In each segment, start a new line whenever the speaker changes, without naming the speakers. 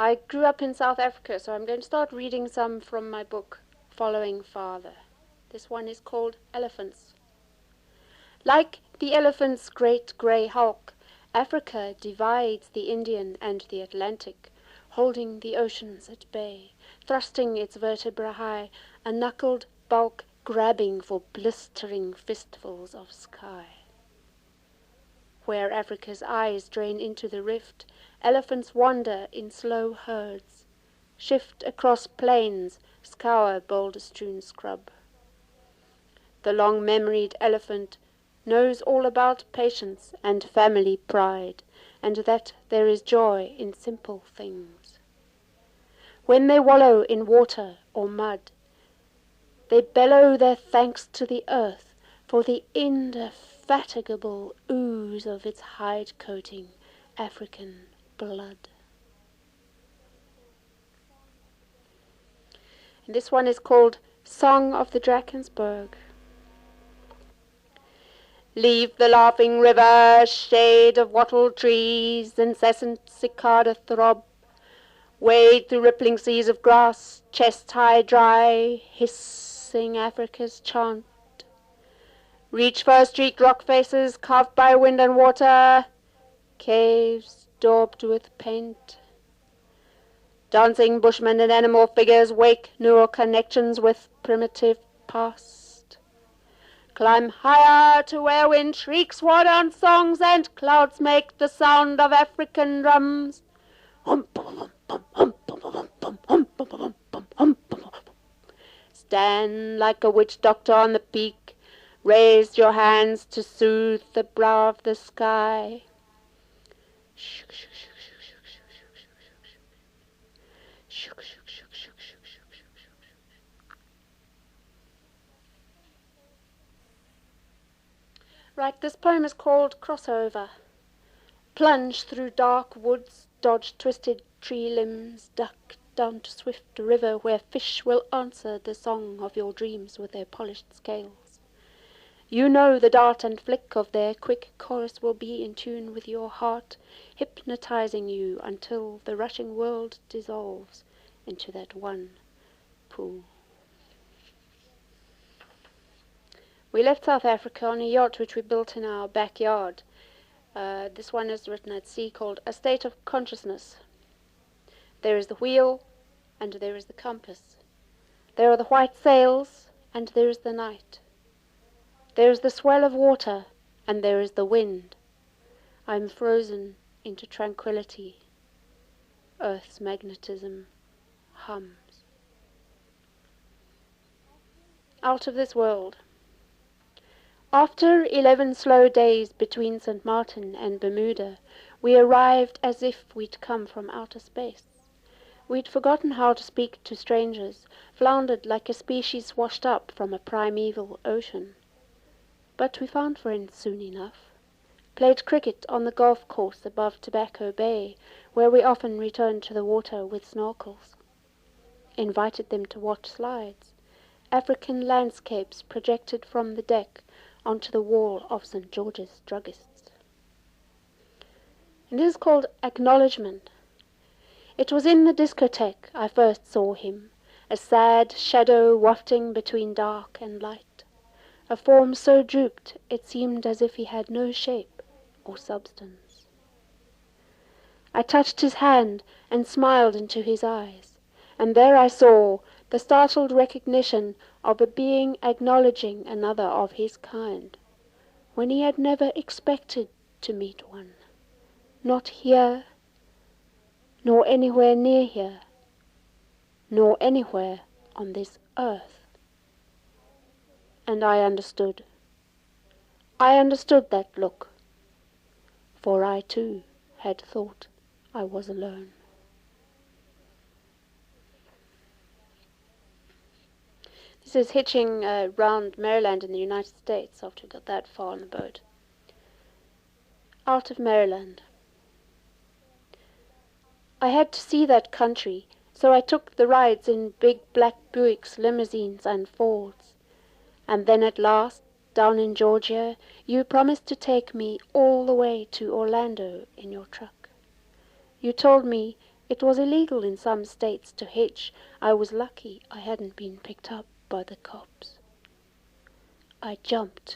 I grew up in South Africa, so I'm going to start reading some from my book, Following Father. This one is called Elephants. Like the elephant's great grey hulk, Africa divides the Indian and the Atlantic, holding the oceans at bay, thrusting its vertebrae high, a knuckled bulk grabbing for blistering fistfuls of sky. Where Africa's eyes drain into the rift, elephants wander in slow herds, shift across plains, scour boulder-strewn scrub. The long-memoried elephant knows all about patience and family pride, and that there is joy in simple things. When they wallow in water or mud, they bellow their thanks to the earth for the indefatigable ooze of its hide-coating African blood. And this one is called Song of the Drakensberg. Leave the laughing river, shade of wattled trees, incessant cicada throb. Wade through rippling seas of grass, chest high dry, hissing Africa's chant. Reach for streaked rock faces carved by wind and water, caves daubed with paint. Dancing bushmen and animal figures wake neural connections with primitive past. Climb higher to where wind shrieks war-dance songs and clouds make the sound of African drums. Stand like a witch doctor on the peak, raise your hands to soothe the brow of the sky. Right, this poem is called Crossover. Plunge through dark woods, dodge twisted tree limbs, duck down to swift river where fish will answer the song of your dreams with their polished scales. You know the dart and flick of their quick chorus will be in tune with your heart, hypnotizing you until the rushing world dissolves into that one pool. We left South Africa on a yacht which we built in our backyard. This one is written at sea, called A State of Consciousness. There is the wheel, and there is the compass. There are the white sails, and there is the night. There is the swell of water, and there is the wind. I am frozen into tranquility. Earth's magnetism hums. Out of this world. After 11 slow days between St. Martin and Bermuda, we arrived as if we'd come from outer space. We'd forgotten how to speak to strangers, floundered like a species washed up from a primeval ocean. But we found friends soon enough, played cricket on the golf course above Tobacco Bay, where we often returned to the water with snorkels, invited them to watch slides, African landscapes projected from the deck onto the wall of St. George's Druggists. And this is called Acknowledgement. It was in the discotheque I first saw him, a sad shadow wafting between dark and light, a form so drooped it seemed as if he had no shape or substance. I touched his hand and smiled into his eyes, and there I saw the startled recognition of a being acknowledging another of his kind, when he had never expected to meet one, not here, nor anywhere near here, nor anywhere on this earth. And I understood. I understood that look, for I too had thought I was alone. This is hitching round Maryland in the United States after we got that far on the boat. Out of Maryland. I had to see that country, so I took the rides in big black Buicks, limousines, and Fords. And then at last, down in Georgia, you promised to take me all the way to Orlando in your truck. You told me It was illegal in some states to hitch. I was lucky I hadn't been picked up by the cops. I jumped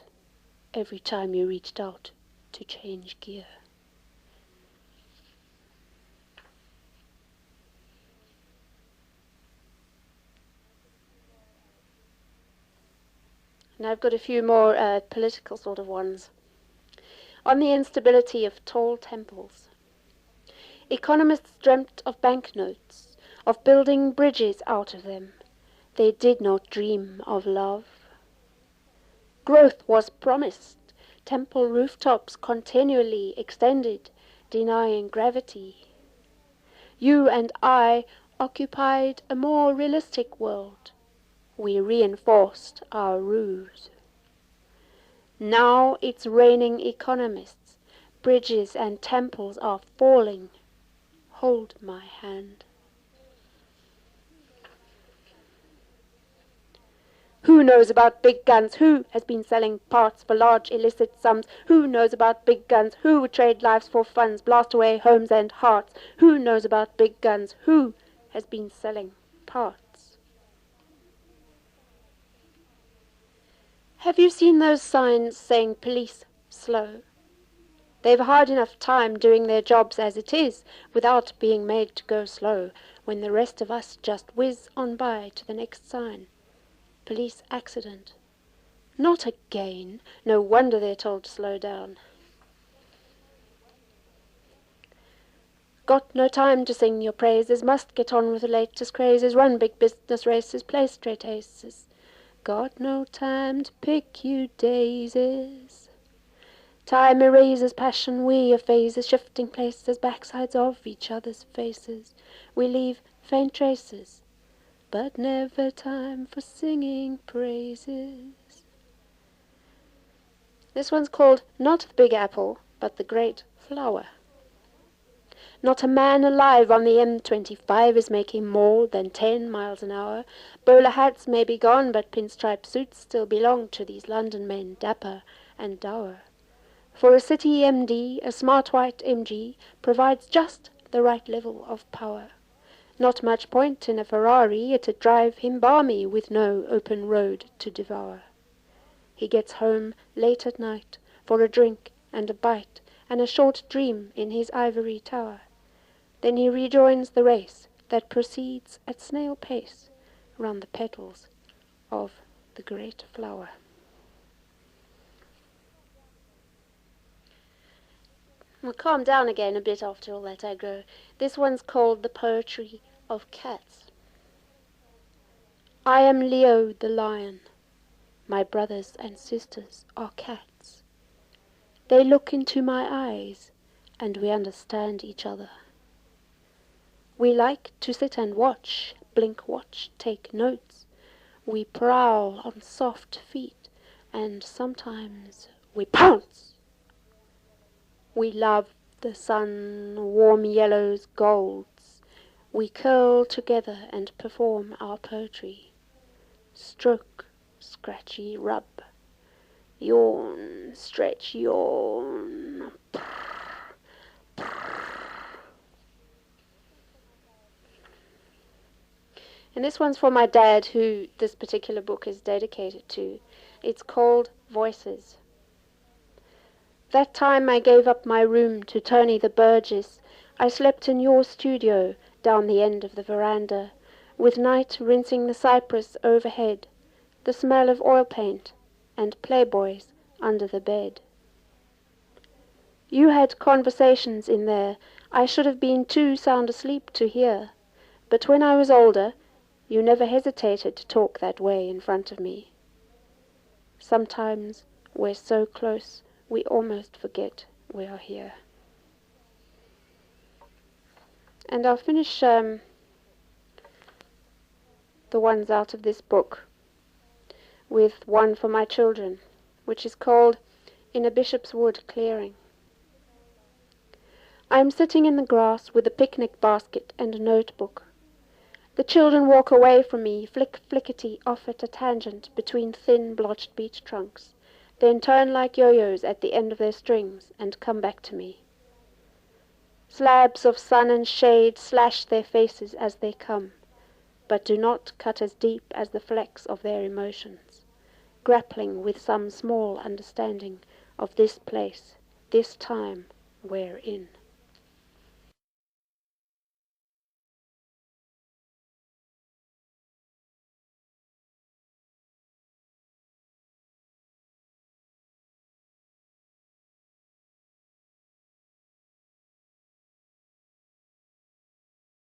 every time you reached out to change gear. And I've got a few more political sort of ones. On the instability of tall temples. Economists dreamt of banknotes, of building bridges out of them. They did not dream of love. Growth was promised. Temple rooftops continually extended, denying gravity. You and I occupied a more realistic world. We reinforced our ruse. Now it's raining economists. Bridges and temples are falling. Hold my hand. Who knows about big guns? Who has been selling parts for large illicit sums? Who knows about big guns? Who would trade lives for funds, blast away homes and hearts? Who knows about big guns? Who has been selling parts? Have you seen those signs saying police slow? They've hard enough time doing their jobs as it is, without being made to go slow, when the rest of us just whiz on by to the next sign. Police accident. Not again. No wonder they're told to slow down. Got no time to sing your praises, must get on with the latest crazes, run big business races, play straight aces. Got no time to pick you daisies. Time erases passion, we are phases, shifting places, backsides of each other's faces. We leave faint traces, but never time for singing praises. This one's called not the Big Apple, but the Great Flower. Not a man alive on the M25 is making more than 10 miles an hour. Bowler hats may be gone, but pinstripe suits still belong to these London men, dapper and dour. For a city MD, a smart white MG provides just the right level of power. Not much point in a Ferrari, it'd drive him balmy with no open road to devour. He gets home late at night for a drink and a bite and a short dream in his ivory tower. Then he rejoins the race that proceeds at snail pace round the petals of the great flower. We'll calm down again a bit after all that aggro. This one's called The Poetry of Cats. I am Leo the lion. My brothers and sisters are cats. They look into my eyes, and we understand each other. We like to sit and watch, blink, watch, take notes. We prowl on soft feet, and sometimes we pounce. We love the sun, warm yellows, golds. We curl together and perform our poetry. Stroke, scratchy, rub. Yawn, stretch, yawn. And this one's for my dad, who this particular book is dedicated to. It's called Voices. That time I gave up my room to Tony the Burgess. I slept in your studio down the end of the veranda, with night rinsing the cypress overhead, the smell of oil paint, and playboys under the bed. You had conversations in there I should have been too sound asleep to hear, but when I was older, you never hesitated to talk that way in front of me. Sometimes we're so close we almost forget we are here. And I'll finish the ones out of this book with one for my children, which is called In a Bishop's Wood Clearing. I am sitting in the grass with a picnic basket and a notebook. The children walk away from me, flickety off at a tangent between thin blotched beech trunks, then turn like yo-yos at the end of their strings and come back to me. Slabs of sun and shade slash their faces as they come, but do not cut as deep as the flecks of their emotions, grappling with some small understanding of this place, this time we're in.